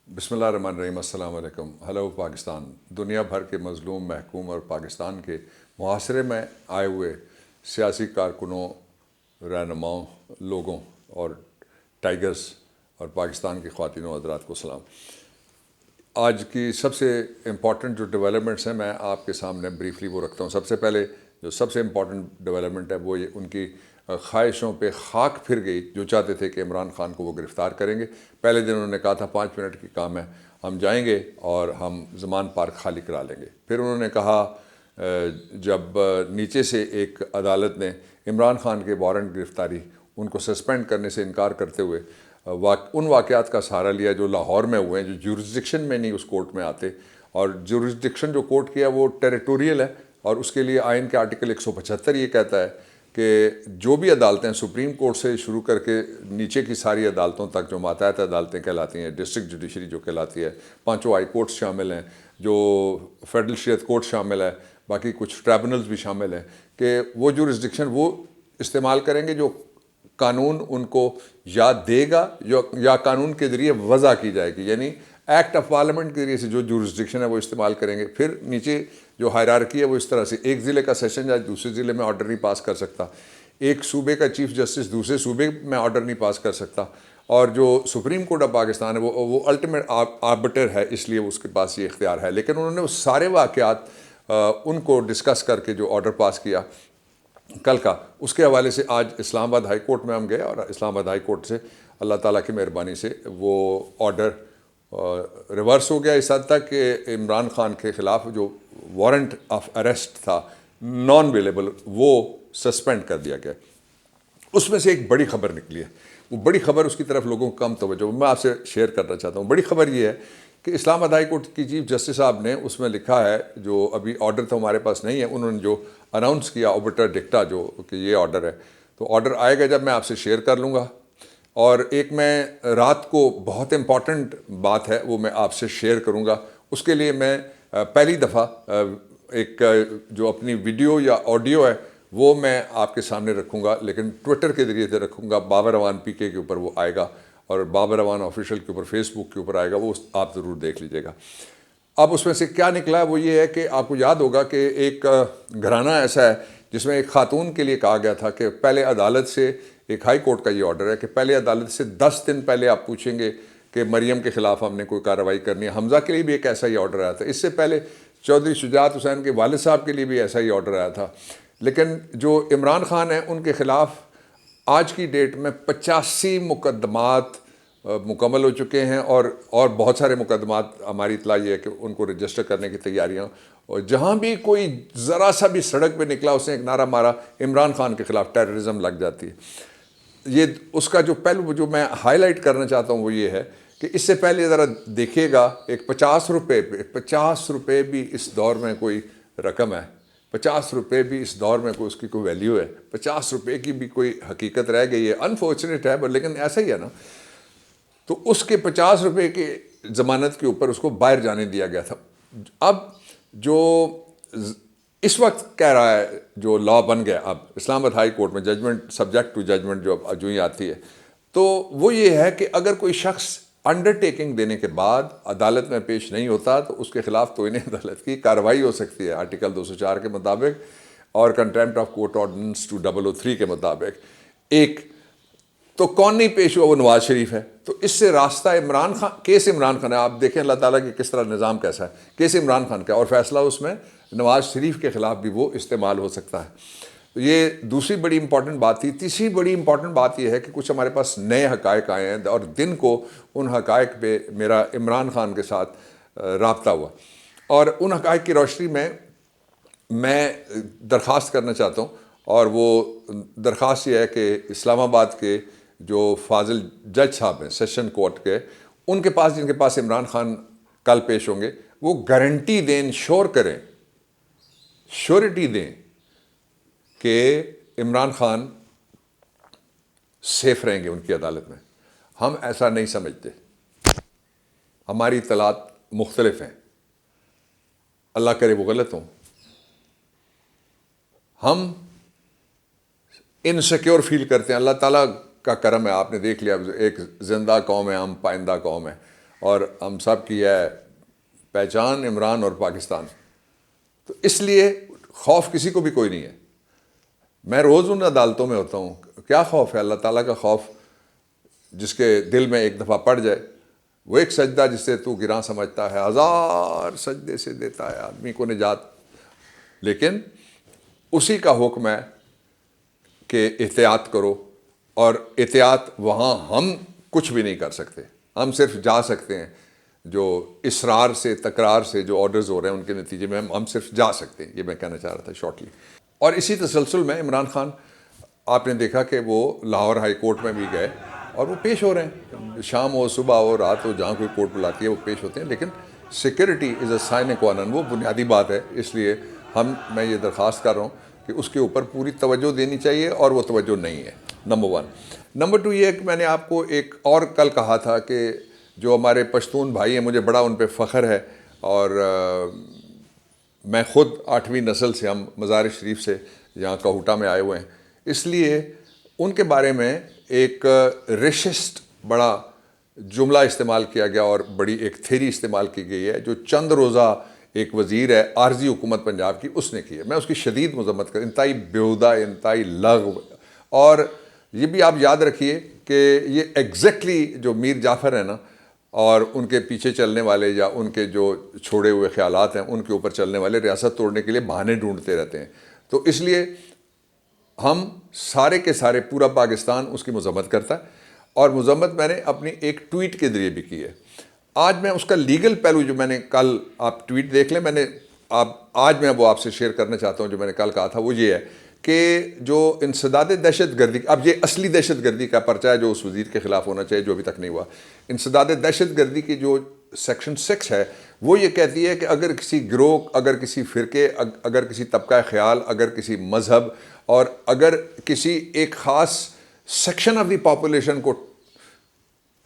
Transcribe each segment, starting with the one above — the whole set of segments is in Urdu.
بسم اللہ الرحمن الرحیم۔ السلام علیکم۔ ہیلو پاکستان۔ دنیا بھر کے مظلوم، محکوم اور پاکستان کے محاصرے میں آئے ہوئے سیاسی کارکنوں، رہنماؤں، لوگوں اور ٹائگرز اور پاکستان کی خواتین و حضرات کو سلام۔ آج کی سب سے امپورٹنٹ جو ڈیولپمنٹس ہیں میں آپ کے سامنے بریفلی وہ رکھتا ہوں۔ سب سے پہلے جو سب سے امپورٹنٹ ڈیولپمنٹ ہے وہ ان کی خواہشوں پہ خاک پھر گئی، جو چاہتے تھے کہ عمران خان کو وہ گرفتار کریں گے۔ پہلے دن انہوں نے کہا تھا 5 منٹ کی کام ہے، ہم جائیں گے اور ہم زمان پارک خالی کرا لیں گے۔ پھر انہوں نے کہا جب نیچے سے ایک عدالت نے عمران خان کے وارنٹ گرفتاری ان کو سسپینڈ کرنے سے انکار کرتے ہوئے ان واقعات کا سہارا لیا جو لاہور میں ہوئے ہیں، جو جورسڈکشن میں نہیں اس کورٹ میں آتے، اور جورسڈکشن جو کورٹ کیا وہ ٹیریٹوریل ہے، اور اس کے لیے آئین کے آرٹیکل 175 یہ کہتا ہے کہ جو بھی عدالتیں سپریم کورٹ سے شروع کر کے نیچے کی ساری عدالتوں تک جو ماتحت عدالتیں کہلاتی ہیں، ڈسٹرکٹ جوڈیشری جو کہلاتی ہے، 5 ہائی کورٹس شامل ہیں، جو فیڈرل شریعت کورٹ شامل ہے، باقی کچھ ٹریبونلز بھی شامل ہیں، کہ وہ جورسڈکشن وہ استعمال کریں گے جو قانون ان کو یا دے گا یا قانون کے ذریعے وضع کی جائے گی، یعنی ایکٹ آف پارلیمنٹ کے ذریعے سے جو جورسڈکشن ہے وہ استعمال کریں گے۔ پھر نیچے جو ہائرارکی ہے وہ اس طرح سے، ایک ضلع کا سیشن جج دوسرے ضلع میں آرڈر نہیں پاس کر سکتا، ایک صوبے کا چیف جسٹس دوسرے صوبے میں آرڈر نہیں پاس کر سکتا، اور جو سپریم کورٹ آف پاکستان ہے وہ الٹیمیٹ آربٹر ہے، اس لیے اس کے پاس یہ اختیار ہے۔ لیکن انہوں نے وہ سارے واقعات ان کو ڈسکس کر کے جو آرڈر پاس کیا کل کا، اس کے حوالے سے آج اسلام آباد ہائی کورٹ میں ہم گئے، اور اسلام آباد ہائی کورٹ سے اللہ تعالیٰ کی مہربانی سے وہ آرڈر ریورس ہو گیا اس حد تک کہ عمران خان کے خلاف جو وارنٹ آف اریسٹ تھا نان ویلیبل، وہ سسپینڈ کر دیا گیا۔ اس میں سے ایک بڑی خبر نکلی ہے، وہ بڑی خبر اس کی طرف لوگوں کو کم توجہ، میں آپ سے شیئر کرنا چاہتا ہوں۔ بڑی خبر یہ ہے کہ اسلام آباد ہائی کورٹ کی چیف جسٹس صاحب نے اس میں لکھا ہے، جو ابھی آرڈر تو ہمارے پاس نہیں ہے، انہوں نے جو اناؤنس کیا اوبٹر ڈکٹا جو کہ یہ آرڈر ہے، تو آرڈر آئے گا جب میں آپ سے شیئر کر لوں گا۔ اور ایک میں رات کو بہت امپورٹنٹ بات ہے وہ میں آپ سے شیئر کروں گا، اس کے لیے میں پہلی دفعہ ایک جو اپنی ویڈیو یا آڈیو ہے وہ میں آپ کے سامنے رکھوں گا، لیکن ٹویٹر کے ذریعے سے رکھوں گا، بابر اعوان پی کے اوپر وہ آئے گا، اور بابر اعوان آفیشیل کے اوپر فیس بک کے اوپر آئے گا، وہ آپ ضرور دیکھ لیجیے گا۔ اب اس میں سے کیا نکلا ہے وہ یہ ہے کہ آپ کو یاد ہوگا کہ ایک گھرانہ ایسا ہے جس میں ایک خاتون کے لیے کہا گیا تھا کہ پہلے عدالت سے، ایک ہائی کورٹ کا یہ آرڈر ہے کہ پہلے عدالت سے 10 دن پہلے آپ پوچھیں گے کہ مریم کے خلاف ہم نے کوئی کارروائی کرنی ہے۔ حمزہ کے لیے بھی ایک ایسا ہی آرڈر آیا تھا، اس سے پہلے چودھری شجاعت حسین کے والد صاحب کے لیے بھی ایسا ہی آرڈر آیا تھا۔ لیکن جو عمران خان ہیں ان کے خلاف آج کی ڈیٹ میں 85 مقدمات مکمل ہو چکے ہیں، اور بہت سارے مقدمات ہماری اطلاع یہ ہے کہ ان کو رجسٹر کرنے کی تیاریاں، اور جہاں بھی کوئی ذرا سا بھی سڑک پہ نکلا اس نے ایک نعرہ مارا عمران خان کے خلاف ٹیررزم لگ جاتی ہے۔ یہ اس کا جو پہلو جو میں ہائی لائٹ کرنا چاہتا ہوں وہ یہ ہے کہ اس سے پہلے ذرا دیکھیے گا، ایک 50 روپے بھی اس دور میں کوئی رقم ہے، 50 روپے بھی اس دور میں اس کی کوئی ویلیو ہے، 50 روپے کی بھی کوئی حقیقت رہ گئی ہے، انفارچونیٹ ہے لیکن ایسا ہی ہے نا۔ تو اس کے 50 روپے کی ضمانت کے اوپر اس کو باہر جانے دیا گیا تھا۔ اب جو اس وقت کہہ رہا ہے جو لا بن گیا اب اسلام آباد ہائی کورٹ میں ججمنٹ سبجیکٹ ٹو ججمنٹ جو ہی آتی ہے، تو وہ یہ ہے کہ اگر کوئی شخص انڈرٹیکنگ دینے کے بعد عدالت میں پیش نہیں ہوتا تو اس کے خلاف توہین عدالت کی کارروائی ہو سکتی ہے، آرٹیکل 204 کے مطابق اور کنٹیمپٹ آف کورٹ آرڈیننس 2003 کے مطابق۔ ایک تو کون نہیں پیش ہوا؟ وہ نواز شریف ہے۔ تو اس سے راستہ عمران خان، کیس عمران خان ہے، آپ دیکھیں اللہ تعالیٰ کی کس طرح نظام کیسا ہے، کیس عمران خان کا، اور فیصلہ اس میں نواز شریف کے خلاف بھی وہ استعمال ہو سکتا ہے۔ تو یہ دوسری بڑی امپورٹنٹ بات تھی۔ تیسری بڑی امپورٹنٹ بات یہ ہے کہ کچھ ہمارے پاس نئے حقائق آئے ہیں، اور دن کو ان حقائق پہ میرا عمران خان کے ساتھ رابطہ ہوا، اور ان حقائق کی روشنی میں درخواست کرنا چاہتا ہوں، اور وہ درخواست یہ ہے کہ اسلام آباد کے جو فاضل جج صاحب ہیں سیشن کورٹ کے، ان کے پاس، جن کے پاس عمران خان کل پیش ہوں گے، وہ گارنٹی دیں، انشور کریں، شیورٹی دیں کہ عمران خان سیف رہیں گے ان کی عدالت میں۔ ہم ایسا نہیں سمجھتے، ہماری اطلاعات مختلف ہیں، اللہ کرے وہ غلط ہوں۔ ہم انسیکیور فیل کرتے ہیں، اللہ تعالیٰ کا کرم ہے، آپ نے دیکھ لیا ایک زندہ قوم ہے، ہم پائندہ قوم ہے، اور ہم سب کی ہے پہچان عمران اور پاکستان. تو اس لیے خوف کسی کو بھی کوئی نہیں ہے. میں روز ان عدالتوں میں ہوتا ہوں. کیا خوف ہے؟ اللہ تعالیٰ کا خوف. جس کے دل میں ایک دفعہ پڑ جائے، وہ ایک سجدہ جسے تو گراں سمجھتا ہے 1000 سجدے سے دیتا ہے آدمی کو نجات. لیکن اسی کا حکم ہے کہ احتیاط کرو. اور احتیاط وہاں ہم کچھ بھی نہیں کر سکتے. ہم صرف جا سکتے ہیں. جو اصرار سے تکرار سے جو آرڈرز ہو رہے ہیں ان کے نتیجے میں ہم صرف جا سکتے ہیں. یہ میں کہنا چاہ رہا تھا شارٹلی. اور اسی تسلسل میں عمران خان آپ نے دیکھا کہ وہ لاہور ہائی کورٹ میں بھی گئے اور وہ پیش ہو رہے ہیں. شام ہو، صبح ہو، رات ہو، جہاں کوئی کورٹ بلاتی ہے وہ پیش ہوتے ہیں. لیکن security is a sine qua non، وہ بنیادی بات ہے. اس لیے میں یہ درخواست کر رہا ہوں کہ اس کے اوپر پوری توجہ دینی چاہیے، اور وہ توجہ نہیں ہے. نمبر 1. نمبر 2 یہ کہ میں نے آپ کو ایک اور کل کہا تھا کہ جو ہمارے پشتون بھائی ہیں، مجھے بڑا ان پہ فخر ہے. اور میں خود 8ویں نسل سے، ہم مزار شریف سے یہاں کہوٹہ میں آئے ہوئے ہیں. اس لیے ان کے بارے میں ایک ریشسٹ بڑا جملہ استعمال کیا گیا اور بڑی ایک تھیری استعمال کی گئی ہے جو چند روزہ ایک وزیر ہے عارضی حکومت پنجاب کی، اس نے کی ہے. میں اس کی شدید مذمت کرتا ہوں. انتہائی بیہودہ، انتہائی لغو. اور یہ بھی آپ یاد رکھیے کہ یہ ایگزیکٹلی جو میر جعفر ہیں نا، اور ان کے پیچھے چلنے والے یا ان کے جو چھوڑے ہوئے خیالات ہیں ان کے اوپر چلنے والے ریاست توڑنے کے لیے بہانے ڈھونڈتے رہتے ہیں. تو اس لیے ہم سارے کے سارے پورا پاکستان اس کی مذمت کرتا ہے. اور مذمت میں نے اپنی ایک ٹویٹ کے ذریعے بھی کی ہے. آج میں اس کا لیگل پہلو جو میں نے کل، آپ ٹویٹ دیکھ لیں، آج میں وہ آپ سے شیئر کرنا چاہتا ہوں. جو میں نے کل کہا تھا وہ یہ ہے کہ جو انسداد دہشت گردی، اب یہ اصلی دہشت گردی کا پرچہ ہے جو اس وزیر کے خلاف ہونا چاہیے جو ابھی تک نہیں ہوا. انسداد دہشت گردی کی جو سیکشن 6 ہے وہ یہ کہتی ہے کہ اگر کسی گروہ، اگر کسی فرقے، اگر کسی طبقہ خیال، اگر کسی مذہب، اور اگر کسی ایک خاص سیکشن آف دی پاپولیشن کو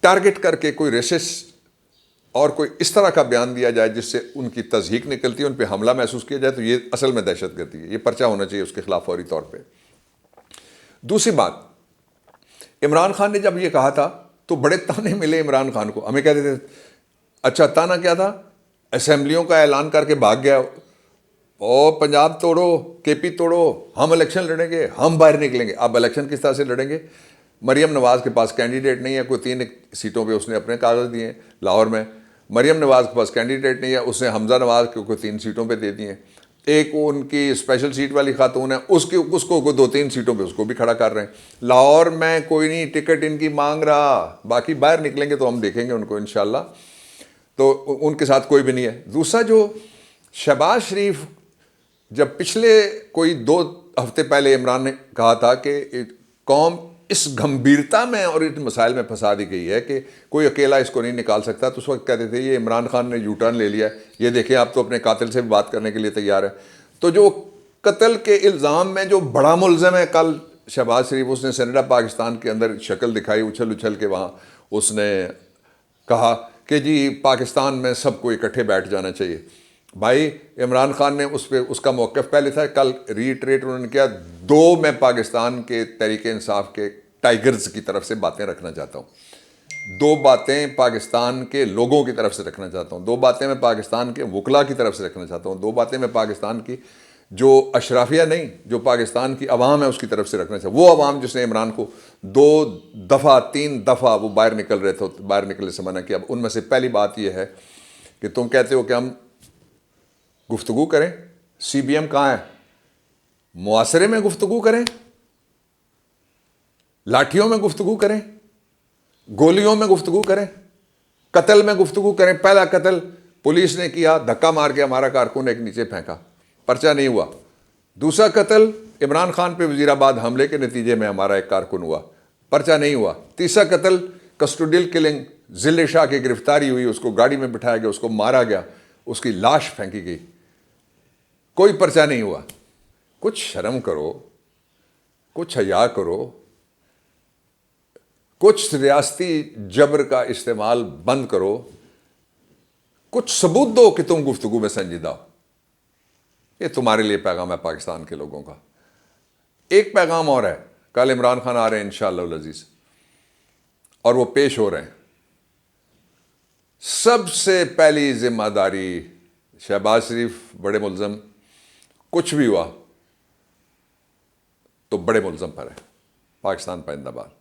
ٹارگٹ کر کے کوئی ریسسٹ اور کوئی اس طرح کا بیان دیا جائے جس سے ان کی تضحیک نکلتی ہے، ان پہ حملہ محسوس کیا جائے، تو یہ اصل میں دہشت گردی ہے. یہ پرچہ ہونا چاہیے اس کے خلاف فوری طور پہ. دوسری بات، عمران خان نے جب یہ کہا تھا تو بڑے تانے ملے عمران خان کو. ہمیں کہتے تھے اچھا تانا کیا تھا؟ اسمبلیوں کا اعلان کر کے بھاگ گیا، او پنجاب توڑو، کے پی توڑو، ہم الیکشن لڑیں گے، ہم باہر نکلیں گے. اب الیکشن کس طرح سے لڑیں گے؟ مریم نواز کے پاس کینڈیڈیٹ نہیں ہے، کوئی 3 سیٹوں پہ اس نے اپنے کاغذ دیے ہیں لاہور میں. مریم نواز کے پاس کینڈیڈیٹ نہیں ہے، اس نے حمزہ نواز کو کوئی 3 سیٹوں پہ دے دیے ہیں. ایک ان کی اسپیشل سیٹ والی خاتون ہے، اس کو کوئی 2-3 سیٹوں پہ اس کو بھی کھڑا کر رہے ہیں. لاہور میں کوئی نہیں ٹکٹ ان کی مانگ رہا، باقی باہر نکلیں گے تو ہم دیکھیں گے ان کو انشاءاللہ. تو ان کے ساتھ کوئی بھی نہیں ہے. دوسرا، جو شہباز شریف جب پچھلے کوئی 2 ہفتے پہلے عمران نے کہا تھا کہ قوم اس گمبھیرتا میں اور ان مسائل میں پھنسا دی گئی ہے کہ کوئی اکیلا اس کو نہیں نکال سکتا، تو اس وقت کہتے تھے یہ عمران خان نے یو ٹرن لے لیا ہے، یہ دیکھیں آپ تو اپنے قاتل سے بھی بات کرنے کے لیے تیار ہے. تو جو قتل کے الزام میں جو بڑا ملزم ہے کل شہباز شریف، اس نے سینیٹ آف پاکستان کے اندر شکل دکھائی اچھل کے. وہاں اس نے کہا کہ جی پاکستان میں سب کو اکٹھے بیٹھ جانا چاہیے. بھائی عمران خان نے اس کا موقف پہلے تھا، کل ریٹریٹ انہوں نے کیا. 2 میں پاکستان کے تحریک انصاف کے ٹائیگرز کی طرف سے باتیں رکھنا چاہتا ہوں. 2 باتیں پاکستان کے لوگوں کی طرف سے رکھنا چاہتا ہوں. 2 باتیں میں پاکستان کے وکلاء کی طرف سے رکھنا چاہتا ہوں. 2 باتیں میں پاکستان کی جو اشرافیہ نہیں، جو پاکستان کی عوام ہے اس کی طرف سے رکھنا چاہتا ہوں. وہ عوام جس نے عمران کو 2 دفعہ 3 دفعہ وہ باہر نکل رہے تھے، باہر نکلنے سے منع کیا. ان میں سے پہلی بات یہ ہے کہ تم کہتے ہو کہ ہم گفتگو کریں. سی بی ایم کہاں ہے؟ معاشرے میں گفتگو کریں، لاٹھیوں میں گفتگو کریں، گولیوں میں گفتگو کریں، قتل میں گفتگو کریں. پہلا قتل پولیس نے کیا، دھکا مار کے ہمارا کارکن ایک نیچے پھینکا، پرچہ نہیں ہوا. دوسرا قتل عمران خان پہ وزیر آباد حملے کے نتیجے میں ہمارا ایک کارکن ہوا، پرچہ نہیں ہوا. تیسرا قتل کسٹوڈیل کلنگ، ذل شاہ کی گرفتاری ہوئی، اس کو گاڑی میں بٹھایا گیا، اس کو مارا گیا، اس کی لاش پھینکی گئی، کوئی پرچہ نہیں ہوا. کچھ شرم کرو، کچھ حیا کرو، کچھ ریاستی جبر کا استعمال بند کرو، کچھ ثبوت دو کہ تم گفتگو میں سنجیدہ ہو. یہ تمہارے لیے پیغام ہے پاکستان کے لوگوں کا. ایک پیغام اور ہے، کل عمران خان آ رہے ہیں انشاءاللہ العزیز اور وہ پیش ہو رہے ہیں. سب سے پہلی ذمہ داری شہباز شریف بڑے ملزم، کچھ بھی ہوا تو بڑے ملزم پر ہے۔ پاکستان پائندہ باد۔